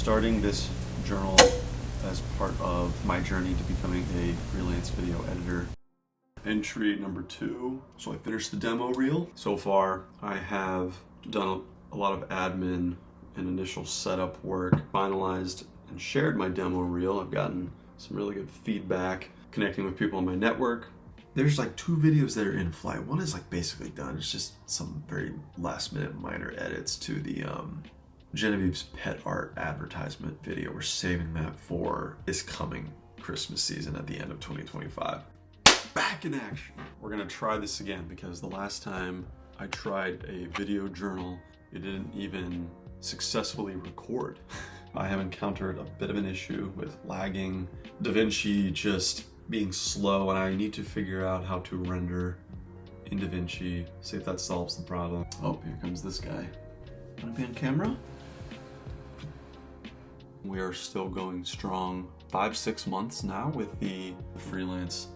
starting this journal as part of my journey to becoming a freelance video editor. Entry number 2. So I finished the demo reel. So far, I have done a lot of admin and initial setup work, finalized and shared my demo reel. I've gotten some really good feedback, connecting with people on my network. There's like 2 videos that are in flight. One is like basically done. It's just some very last minute minor edits to the Genevieve's pet art advertisement video. We're saving that for this coming Christmas season at the end of 2025. Back in action. We're gonna try this again because the last time I tried a video journal, it didn't even successfully record. I have encountered a bit of an issue with lagging, DaVinci just being slow, and I need to figure out how to render in DaVinci, see if that solves the problem. Oh, here comes this guy. Wanna be on camera? We are still going strong. 5-6 months now with the freelance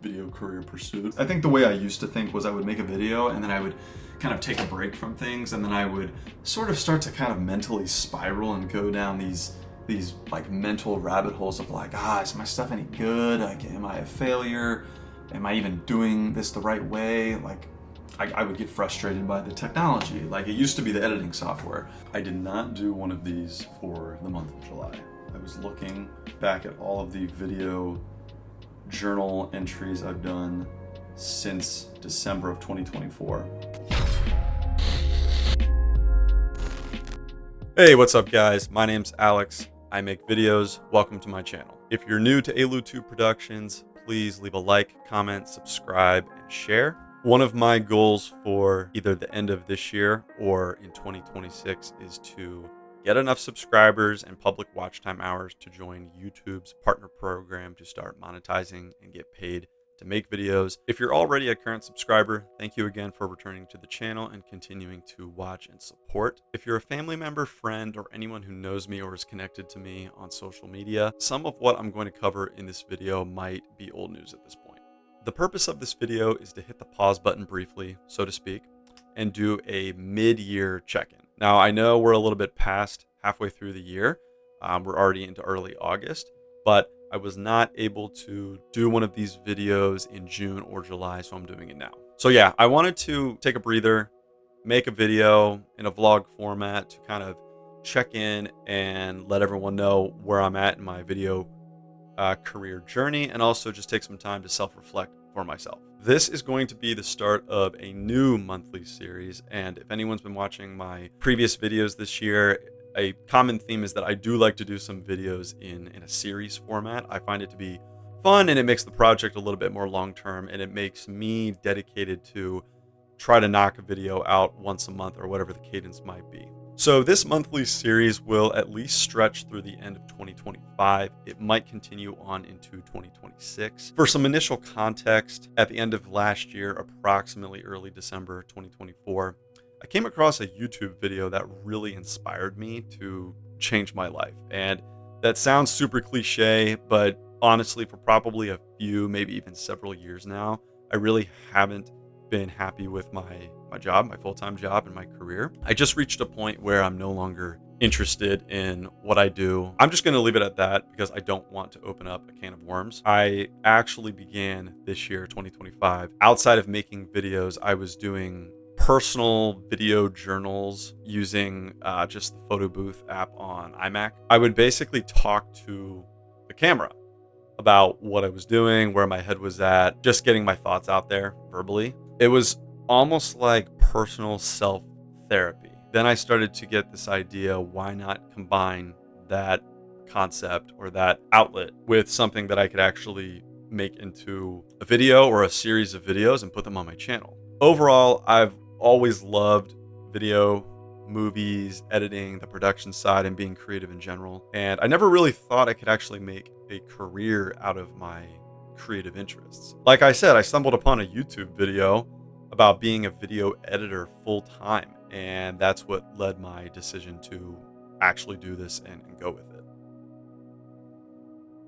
video career pursuit. I think the way I used to think was I would make a video and then I would kind of take a break from things, and then I would sort of start to kind of mentally spiral and go down these like mental rabbit holes of like, is my stuff any good? Like, am I a failure? Am I even doing this the right way? Like, I would get frustrated by the technology. Like, it used to be the editing software. I did not do one of these for the month of July. I was looking back at all of the video journal entries I've done since December of 2024. Hey, what's up guys? My name's Alex. I make videos. Welcome to my channel. If you're new to ALU2 Productions, please leave a like, comment, subscribe, and share. One of my goals for either the end of this year or in 2026 is to get enough subscribers and public watch time hours to join YouTube's partner program to start monetizing and get paid to make videos. If you're already a current subscriber, thank you again for returning to the channel and continuing to watch and support. If you're a family member, friend, or anyone who knows me or is connected to me on social media, some of what I'm going to cover in this video might be old news at this point. The purpose of this video is to hit the pause button briefly, so to speak, and do a mid-year check-in. Now, I know we're a little bit past halfway through the year. We're already into early August, but I was not able to do one of these videos in June or July, so I'm doing it now. So yeah, I wanted to take a breather, make a video in a vlog format to kind of check in and let everyone know where I'm at in my video career journey, and also just take some time to self-reflect for myself. This is going to be the start of a new monthly series, and if anyone's been watching my previous videos this year, a common theme is that I do like to do some videos in a series format. I find it to be fun, and it makes the project a little bit more long-term, and it makes me dedicated to try to knock a video out once a month or whatever the cadence might be. So this monthly series will at least stretch through the end of 2025. It might continue on into 2026. For some initial context, at the end of last year, approximately early December 2024, I came across a YouTube video that really inspired me to change my life. And that sounds super cliche, but honestly, for probably a few, maybe even several years now, I really haven't been happy with my job, my full-time job, and my career. I just reached a point where I'm no longer interested in what I do. I'm just going to leave it at that because I don't want to open up a can of worms. I actually began this year, 2025. Outside of making videos, I was doing personal video journals using just the photo booth app on iMac. I would basically talk to the camera about what I was doing, where my head was at, just getting my thoughts out there verbally. It was almost like personal self-therapy. Then I started to get this idea, why not combine that concept or that outlet with something that I could actually make into a video or a series of videos and put them on my channel. Overall, I've always loved video, movies, editing, the production side, and being creative in general. And I never really thought I could actually make a career out of my creative interests. Like I said, I stumbled upon a YouTube video about being a video editor full-time, and that's what led my decision to actually do this and go with it.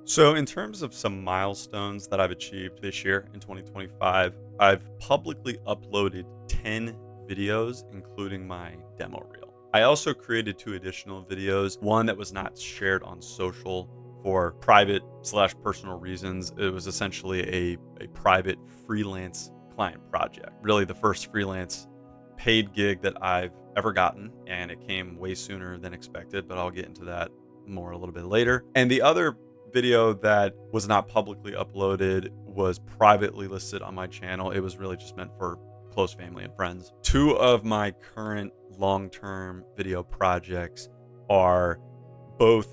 So in terms of some milestones that I've achieved this year in 2025, I've publicly uploaded 10 videos, including my demo reel. I also created 2 additional videos, one that was not shared on social for private/personal reasons. It was essentially a private freelance client project. Really the first freelance paid gig that I've ever gotten, and it came way sooner than expected, but I'll get into that more a little bit later. And the other video that was not publicly uploaded was privately listed on my channel. It was really just meant for close family and friends. 2 of my current long-term video projects are both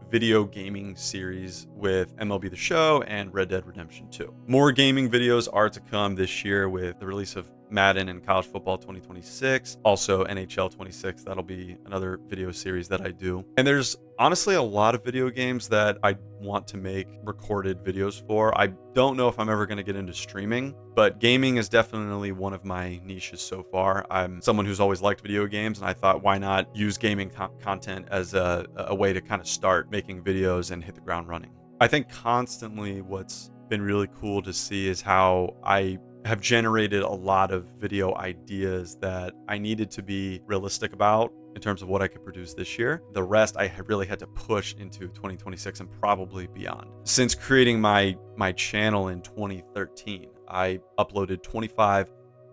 video gaming series with MLB The Show and Red Dead Redemption 2. More gaming videos are to come this year with the release of Madden and College Football 2026, also NHL 26. That'll be another video series that I do. And there's honestly a lot of video games that I want to make recorded videos for. I don't know if I'm ever going to get into streaming, but gaming is definitely one of my niches so far. I'm someone who's always liked video games, and I thought, why not use gaming content as a way to kind of start making videos and hit the ground running. I think constantly what's been really cool to see is how I have generated a lot of video ideas that I needed to be realistic about in terms of what I could produce this year. The rest I really had to push into 2026 and probably beyond. Since creating my channel in 2013, I uploaded 25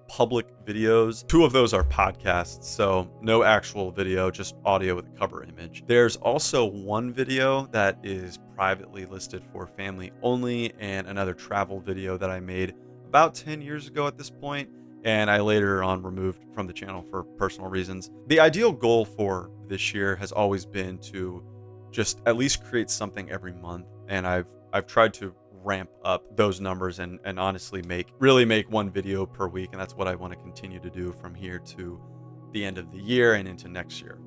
public videos. 2 of those are podcasts, so no actual video, just audio with a cover image. There's also 1 video that is privately listed for family only, and another travel video that I made about 10 years ago at this point, and I later on removed from the channel for personal reasons. The ideal goal for this year has always been to just at least create something every month, and I've tried to ramp up those numbers and honestly make 1 video per week, and that's what I want to continue to do from here to the end of the year and into next year.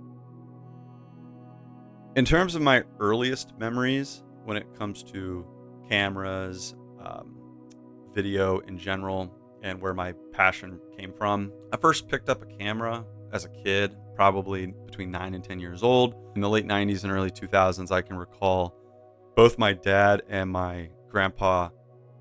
In terms of my earliest memories when it comes to cameras, video in general, and where my passion came from, I first picked up a camera as a kid, probably between 9 and 10 years old. In the late 90s and early 2000s, I can recall both my dad and my grandpa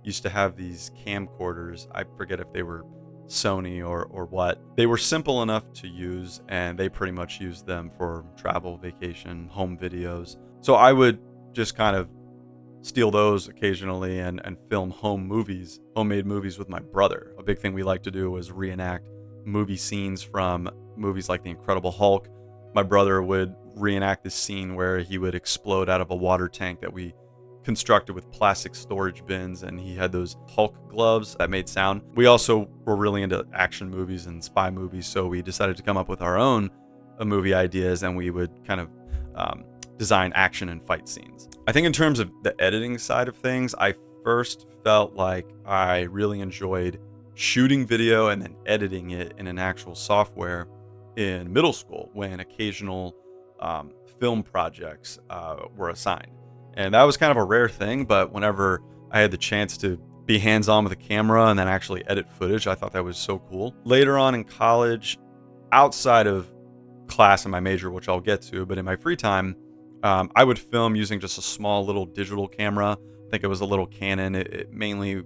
used to have these camcorders. I forget if they were Sony or what. They were simple enough to use, and they pretty much used them for travel, vacation, home videos. So I would just kind of steal those occasionally and film homemade movies with my brother. A big thing we like to do was reenact movie scenes from movies like The Incredible Hulk. My brother would reenact this scene where he would explode out of a water tank that we constructed with plastic storage bins, and he had those Hulk gloves that made sound. We also were really into action movies and spy movies, so we decided to come up with our own movie ideas, and we would kind of design action and fight scenes. I think in terms of the editing side of things, I first felt like I really enjoyed shooting video and then editing it in an actual software in middle school when occasional film projects were assigned. And that was kind of a rare thing, but whenever I had the chance to be hands-on with a camera and then actually edit footage, I thought that was so cool. Later on in college, outside of class and my major, which I'll get to, but in my free time, I would film using just a small little digital camera. I think it was a little Canon. It mainly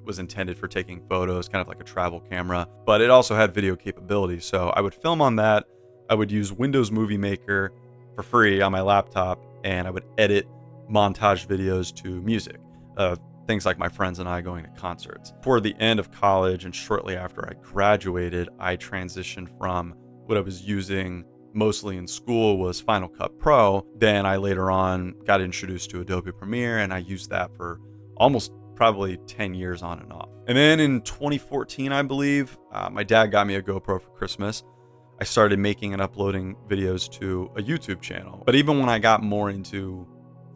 was intended for taking photos, kind of like a travel camera, but it also had video capabilities. So I would film on that. I would use Windows Movie Maker for free on my laptop, and I would edit montage videos to music. Things like my friends and I going to concerts. Toward the end of college and shortly after I graduated, I transitioned from what I was using mostly in school was Final Cut Pro. Then I later on got introduced to Adobe Premiere, and I used that for almost probably 10 years on and off. And then in 2014, I believe, my dad got me a GoPro for Christmas. I started making and uploading videos to a YouTube channel. But even when I got more into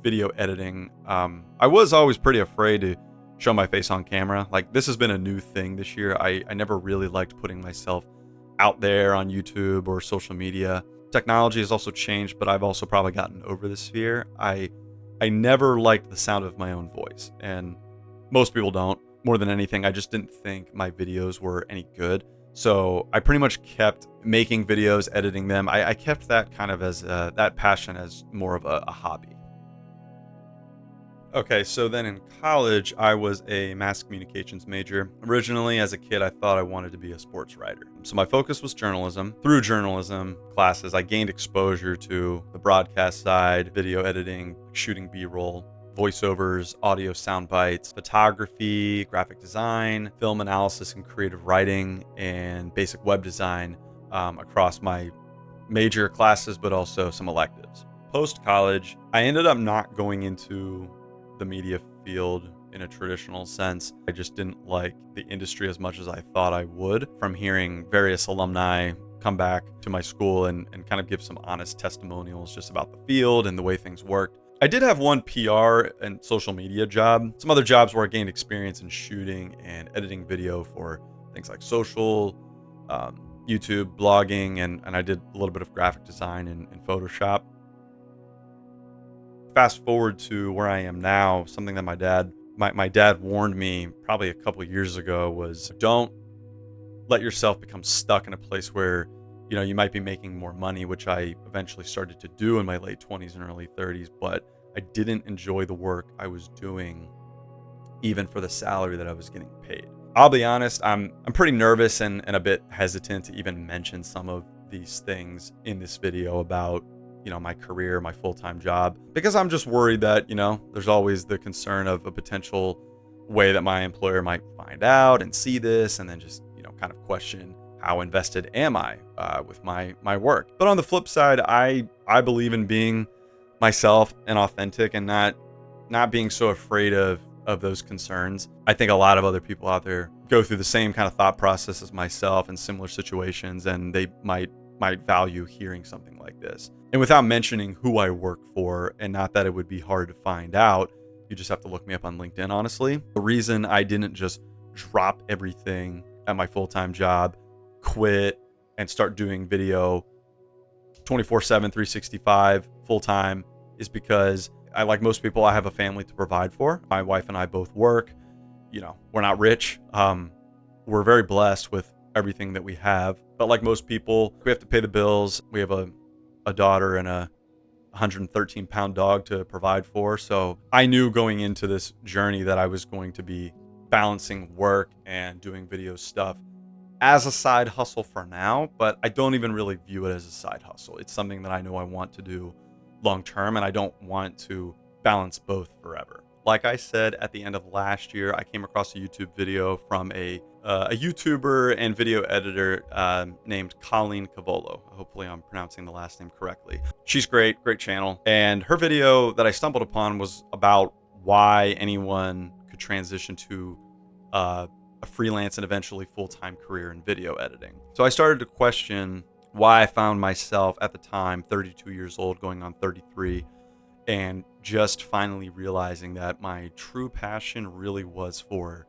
video editing, I was always pretty afraid to show my face on camera. Like, this has been a new thing this year. I never really liked putting myself out there on YouTube or social media. Technology has also changed, but I've also probably gotten over this fear. I never liked the sound of my own voice, and most people don't. More than anything, I just didn't think my videos were any good. So I pretty much kept making videos, editing them. I kept that kind of as that passion as more of a hobby. Okay, so then in college, I was a mass communications major. Originally, as a kid, I thought I wanted to be a sports writer. So my focus was journalism. Through journalism classes, I gained exposure to the broadcast side, video editing, shooting B-roll, voiceovers, audio sound bites, photography, graphic design, film analysis and creative writing, and basic web design across my major classes, but also some electives. Post college, I ended up not going into the media field in a traditional sense. I just didn't like the industry as much as I thought I would from hearing various alumni come back to my school and kind of give some honest testimonials just about the field and the way things worked. I did have one PR and social media job, some other jobs where I gained experience in shooting and editing video for things like social, YouTube, blogging, and I did a little bit of graphic design in Photoshop. Fast forward to where I am now, something that my dad warned me probably a couple of years ago was don't let yourself become stuck in a place where, you might be making more money, which I eventually started to do in my late 20s and early 30s, but I didn't enjoy the work I was doing even for the salary that I was getting paid. I'll be honest, I'm pretty nervous and a bit hesitant to even mention some of these things in this video about, my career, my full-time job, because I'm just worried that, there's always the concern of a potential way that my employer might find out and see this and then just, kind of question how invested am I with my work. But on the flip side, I believe in being myself and authentic and not being so afraid of those concerns. I think a lot of other people out there go through the same kind of thought process as myself in similar situations, and they might value hearing something like this. And without mentioning who I work for, and not that it would be hard to find out, you just have to look me up on LinkedIn, honestly. The reason I didn't just drop everything at my full-time job, quit, and start doing video 24/7, 365 full-time is because like most people, I have a family to provide for. My wife and I both work. We're not rich. We're very blessed with everything that we have. But like most people, we have to pay the bills. We have a daughter and a 113-pound dog to provide for. So I knew going into this journey that I was going to be balancing work and doing video stuff as a side hustle for now, but I don't even really view it as a side hustle. It's something that I know I want to do long term, and I don't want to balance both forever. Like I said, at the end of last year, I came across a YouTube video from a YouTuber and video editor named Colleen Cavolo. Hopefully I'm pronouncing the last name correctly. She's great channel. And her video that I stumbled upon was about why anyone could transition to a freelance and eventually full-time career in video editing. So I started to question why I found myself at the time 32 years old, going on 33, and just finally realizing that my true passion really was for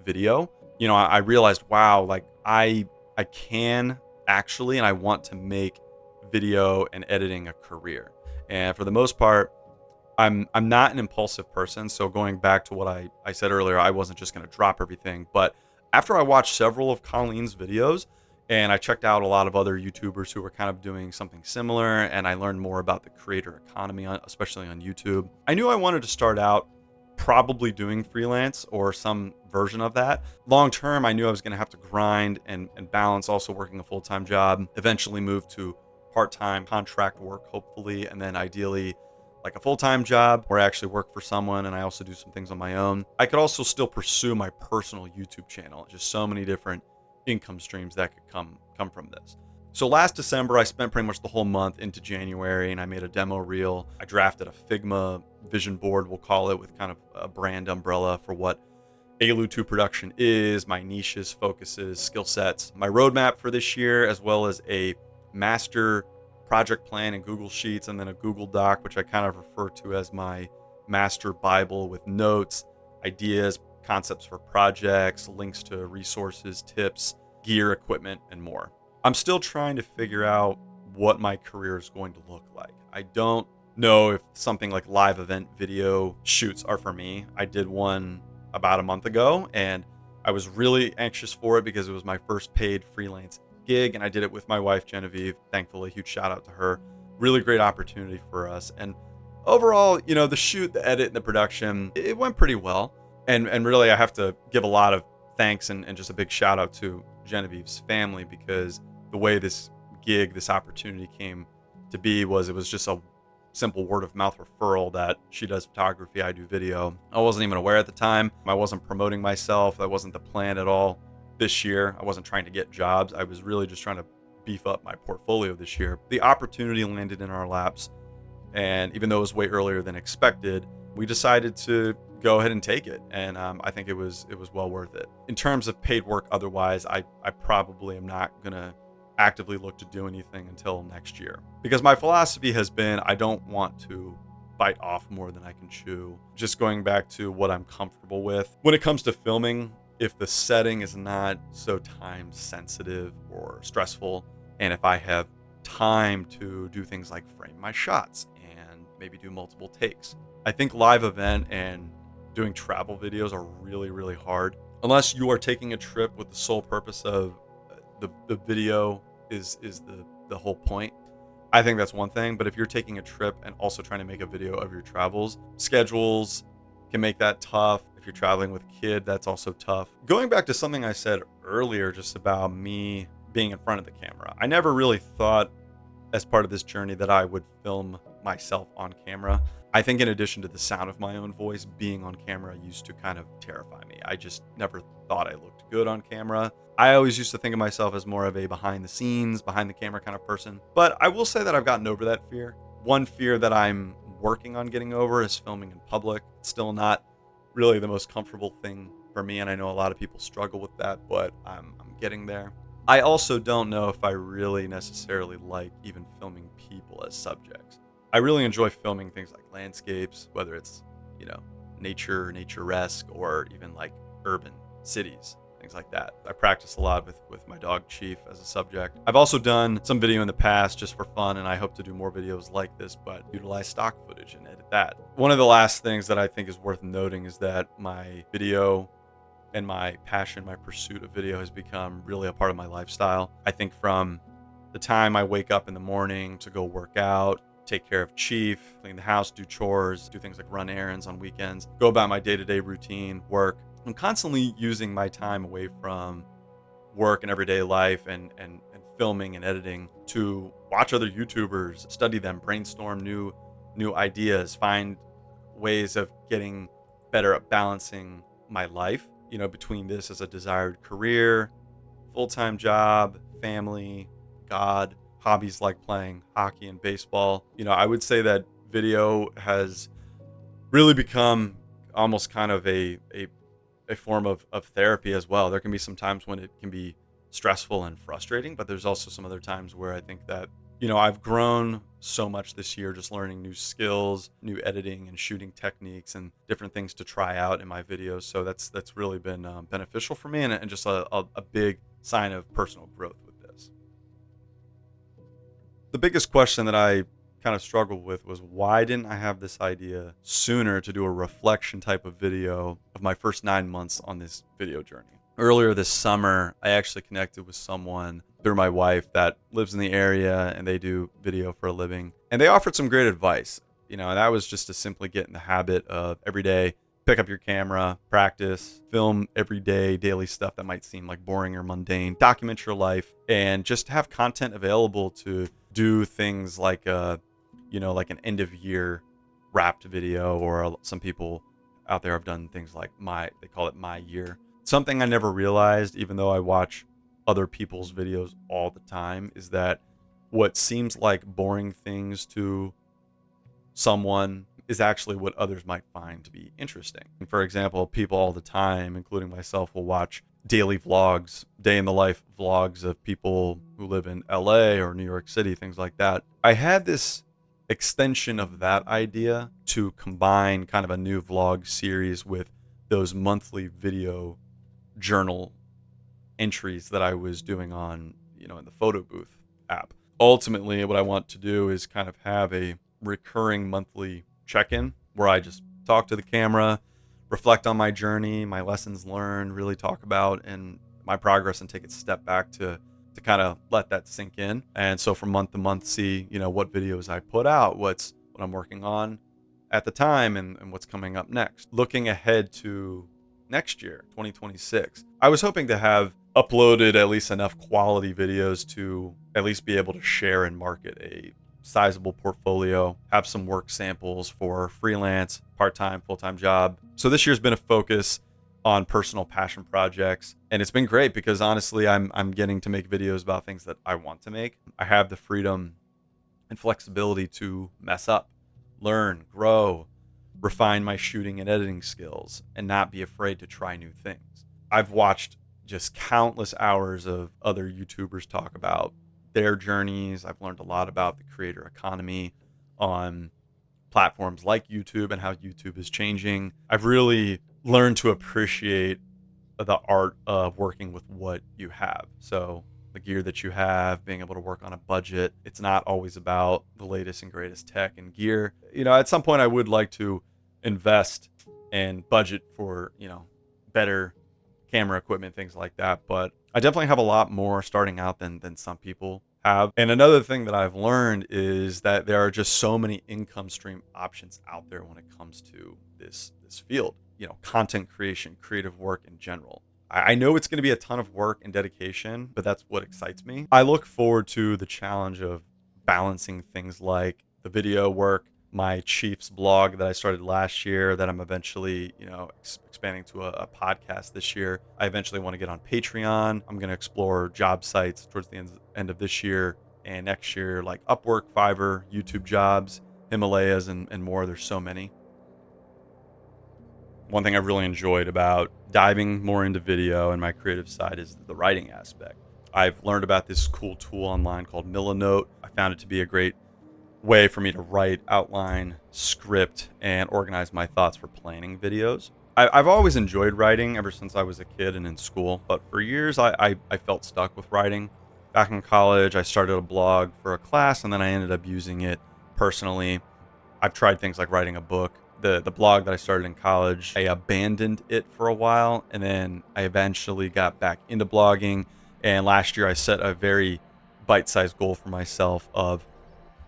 video. I realized, wow, like I can actually, and I want to make video and editing a career. And for the most part, I'm not an impulsive person. So going back to what I said earlier, I wasn't just going to drop everything. But after I watched several of Colleen's videos, and I checked out a lot of other YouTubers who were kind of doing something similar, and I learned more about the creator economy, especially on YouTube, I knew I wanted to start out probably doing freelance or some version of that. Long term, I knew I was going to have to grind and balance also working a full-time job, eventually move to part-time contract work, hopefully, and then ideally like a full-time job where I actually work for someone and I also do some things on my own. I could also still pursue my personal YouTube channel. Just so many different income streams that could come from this. So last December, I spent pretty much the whole month into January, and I made a demo reel. I drafted a Figma vision board, we'll call it, with kind of a brand umbrella for what ALU2 Production is, my niches, focuses, skill sets, my roadmap for this year, as well as a master project plan in Google Sheets, and then a Google Doc, which I kind of refer to as my master Bible, with notes, ideas, concepts for projects, links to resources, tips, gear, equipment, and more. I'm still trying to figure out what my career is going to look like. I don't know if something like live event video shoots are for me. I did one about a month ago, and I was really anxious for it because it was my first paid freelance gig, and I did it with my wife, Genevieve. Thankfully, huge shout out to her. Really great opportunity for us. And overall, the shoot, the edit, and the production, it went pretty well. And really, I have to give a lot of thanks and just a big shout out to Genevieve's family, because the way this opportunity came to be was, it was just a simple word of mouth referral that she does photography, I do video. I wasn't even aware at the time. I wasn't promoting myself. That wasn't the plan at all this year. I wasn't trying to get jobs. I was really just trying to beef up my portfolio this year. The opportunity landed in our laps, and even though it was way earlier than expected, we decided to go ahead and take it. And I think it was well worth it. In terms of paid work otherwise, I probably am not gonna actively look to do anything until next year, because my philosophy has been, I don't want to bite off more than I can chew. Just going back to what I'm comfortable with when it comes to filming, if the setting is not so time sensitive or stressful, and if I have time to do things like frame my shots and maybe do multiple takes, I think live event and doing travel videos are really, really hard. Unless you are taking a trip with the sole purpose of the video is the whole point. I think that's one thing. But if you're taking a trip and also trying to make a video of your travels, schedules can make that tough. If you're traveling with a kid, that's also tough. Going back to something I said earlier, just about me being in front of the camera, I never really thought as part of this journey that I would film myself on camera. I think in addition to the sound of my own voice, being on camera used to kind of terrify me. I just never thought I looked good on camera. I always used to think of myself as more of a behind the scenes, behind the camera kind of person. But I will say that I've gotten over that fear. One fear that I'm working on getting over is filming in public. It's still not really the most comfortable thing for me, and I know a lot of people struggle with that, but I'm getting there. I also don't know if I really necessarily like even filming people as subjects. I really enjoy filming things like landscapes, whether it's, naturesque, or even like urban cities, things like that. I practice a lot with my dog Chief as a subject. I've also done some video in the past just for fun, and I hope to do more videos like this, but utilize stock footage and edit that. One of the last things that I think is worth noting is that my video and my passion, my pursuit of video, has become really a part of my lifestyle. I think from the time I wake up in the morning to go work out, take care of Chief, clean the house, do chores, do things like run errands on weekends, go about my day-to-day routine, work, I'm constantly using my time away from work and everyday life and filming and editing to watch other YouTubers, study them, brainstorm new ideas, find ways of getting better at balancing my life, between this as a desired career, full-time job, family, God, hobbies like playing hockey and baseball. I would say that video has really become almost kind of a form of therapy as well. There can be some times when it can be stressful and frustrating, but there's also some other times where I think that, I've grown so much this year, just learning new skills, new editing and shooting techniques, and different things to try out in my videos. So that's really been beneficial for me, and just a big sign of personal growth with this. The biggest question that I kind of struggled with was, why didn't I have this idea sooner to do a reflection type of video of my first 9 months on this video journey? Earlier this summer, I actually connected with someone through my wife that lives in the area, and they do video for a living. And they offered some great advice, and that was just to simply get in the habit of every day, pick up your camera, practice, film everyday daily stuff that might seem like boring or mundane, document your life, and just have content available to do things like like an end of year wrapped video, or some people out there have done things like they call it my year. Something I never realized, even though I watch other people's videos all the time, is that what seems like boring things to someone is actually what others might find to be interesting. And for example, people all the time, including myself, will watch daily vlogs, day in the life vlogs of people who live in LA or New York City, things like that. I had this extension of that idea to combine kind of a new vlog series with those monthly video journal entries that I was doing on, in the photo booth app. Ultimately, what I want to do is kind of have a recurring monthly check-in where I just talk to the camera, reflect on my journey, my lessons learned, really talk about and my progress, and take a step back to kind of let that sink in. And so from month to month, see, what videos I put out, what I'm working on, at the time and what's coming up next. Looking ahead to next year, 2026, I was hoping to have uploaded at least enough quality videos to at least be able to share and market a sizable portfolio, have some work samples for freelance, part-time, full-time job. So this year's been a focus on personal passion projects, and it's been great because honestly, I'm getting to make videos about things that I want to make. I have the freedom and flexibility to mess up, learn, grow, refine my shooting and editing skills, and not be afraid to try new things. I've watched just countless hours of other YouTubers talk about their journeys. I've learned a lot about the creator economy on platforms like YouTube and how YouTube is changing. I've really learned to appreciate the art of working with what you have. So the gear that you have, being able to work on a budget. It's not always about the latest and greatest tech and gear. At some point I would like to invest and budget for, better camera equipment, things like that. But I definitely have a lot more starting out than some people have. And another thing that I've learned is that there are just so many income stream options out there when it comes to this field, content creation, creative work in general. I know it's going to be a ton of work and dedication, but that's what excites me. I look forward to the challenge of balancing things like the video work, my Chiefs blog that I started last year that I'm eventually, expanding to a podcast this year. I eventually want to get on Patreon. I'm going to explore job sites towards the end of this year and next year, like Upwork, Fiverr, YouTube jobs, Himalayas, and more. There's so many. One thing I've really enjoyed about diving more into video and my creative side is the writing aspect. I've learned about this cool tool online called Milanote. I found it to be a great way for me to write, outline, script, and organize my thoughts for planning videos. I've always enjoyed writing ever since I was a kid and in school, but for years I felt stuck with writing. Back in college, I started a blog for a class, and then I ended up using it personally. I've tried things like writing a book. The blog that I started in college, I abandoned it for a while, and then I eventually got back into blogging. And last year I set a very bite-sized goal for myself of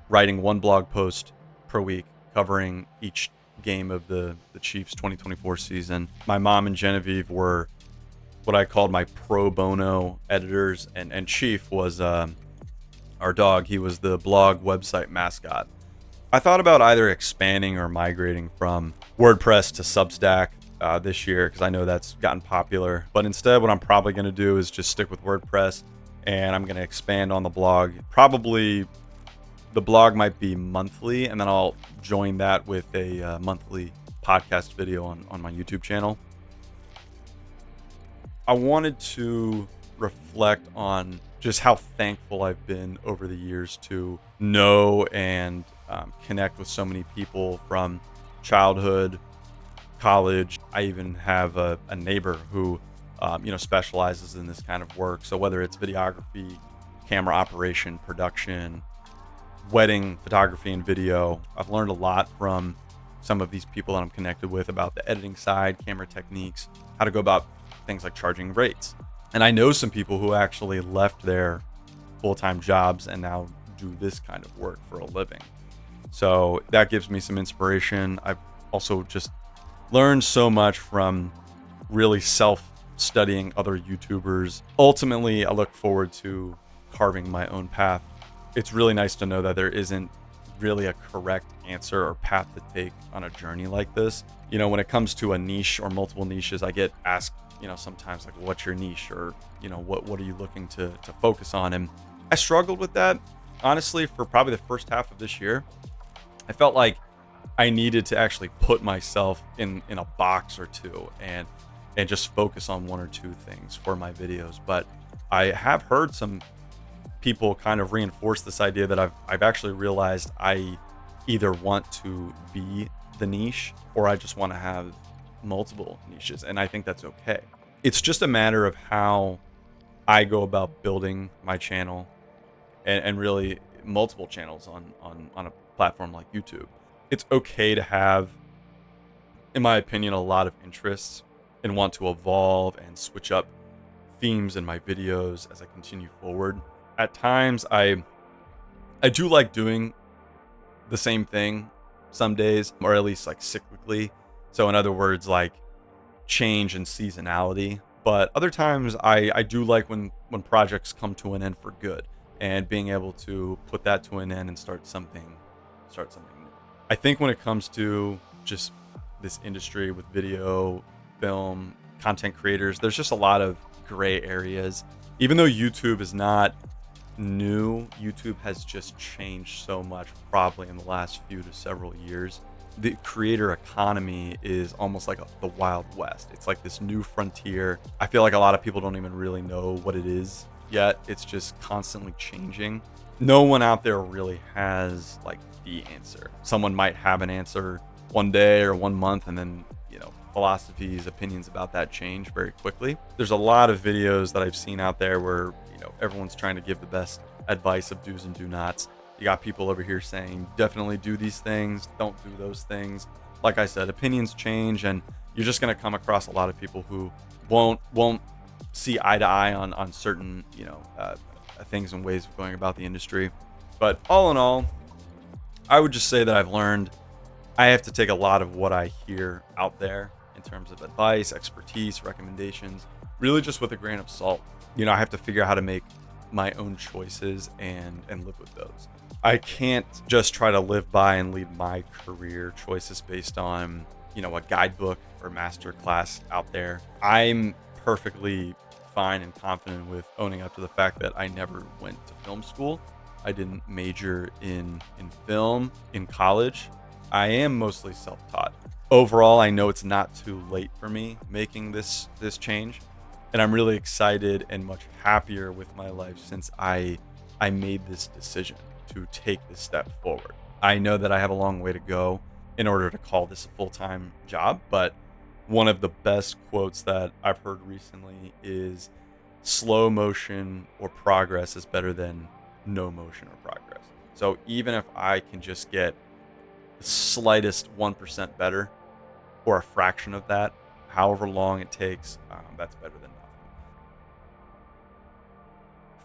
writing one blog post per week covering each game of the Chiefs 2024 season. My mom and Genevieve were what I called my pro bono editors, and Chief was our dog. He was the blog website mascot. I thought about either expanding or migrating from WordPress to Substack this year because I know that's gotten popular. But instead, what I'm probably going to do is just stick with WordPress, and I'm going to expand on the blog. Probably the blog might be monthly, and then I'll join that with a monthly podcast video on my YouTube channel. I wanted to reflect on just how thankful I've been over the years to know and connect with so many people from childhood, college. I even have a neighbor who, specializes in this kind of work. So whether it's videography, camera operation, production, wedding photography and video, I've learned a lot from some of these people that I'm connected with about the editing side, camera techniques, how to go about things like charging rates. And I know some people who actually left their full-time jobs and now do this kind of work for a living. So that gives me some inspiration. I've also just learned so much from really self-studying other YouTubers. Ultimately, I look forward to carving my own path. It's really nice to know that there isn't really a correct answer or path to take on a journey like this. When it comes to a niche or multiple niches, I get asked, sometimes like, what's your niche, or, what are you looking to focus on? And I struggled with that, honestly, for probably the first half of this year. I felt like I needed to actually put myself in a box or two and just focus on one or two things for my videos. But I have heard some people kind of reinforce this idea that I've actually realized I either want to be the niche or I just want to have multiple niches, and I think that's okay. It's just a matter of how I go about building my channel and really multiple channels on a platform like YouTube. It's okay to have, in my opinion, a lot of interests and want to evolve and switch up themes in my videos as I continue forward. At times, I do like doing the same thing some days, or at least like cyclically. So in other words, like change and seasonality. But other times I do like when projects come to an end for good, and being able to put that to an end and start something new. I think when it comes to just this industry with video, film, content creators, there's just a lot of gray areas. Even though YouTube is not new, YouTube has just changed so much probably in the last few to several years. The creator economy is almost like the Wild West. It's like this new frontier. I feel like a lot of people don't even really know what it is yet. It's just constantly changing. No one out there really has like the answer. Someone might have an answer one day or 1 month, and then, philosophies, opinions about that change very quickly. There's a lot of videos that I've seen out there where, everyone's trying to give the best advice of do's and do nots. You got people over here saying, definitely do these things, don't do those things. Like I said, opinions change, and you're just going to come across a lot of people who won't see eye to eye on certain, things and ways of going about the industry. But all in all, I would just say that I've learned I have to take a lot of what I hear out there in terms of advice, expertise, recommendations, really just with a grain of salt. I have to figure out how to make my own choices and live with those. I can't just try to live by and lead my career choices based on, a guidebook or master class out there. I'm perfectly fine and confident with owning up to the fact that I never went to film school. I didn't major in film in college. I am mostly self-taught. Overall, I know it's not too late for me making this change, and I'm really excited and much happier with my life since I made this decision to take this step forward. I know that I have a long way to go in order to call this a full-time job, but one of the best quotes that I've heard recently is slow motion or progress is better than no motion or progress. So even if I can just get the slightest 1% better, or a fraction of that, however long it takes, that's better than nothing.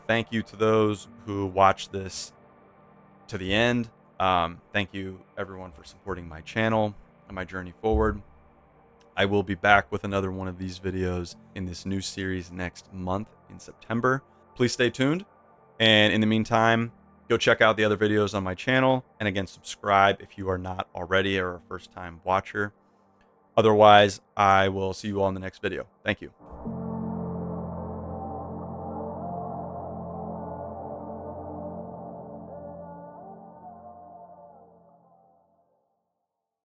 Thank you to those who watched this to the end. Thank you everyone for supporting my channel and my journey forward. I will be back with another one of these videos in this new series next month in September. Please stay tuned. And in the meantime, go check out the other videos on my channel. And again, subscribe if you are not already or a first-time watcher. Otherwise, I will see you all in the next video. Thank you.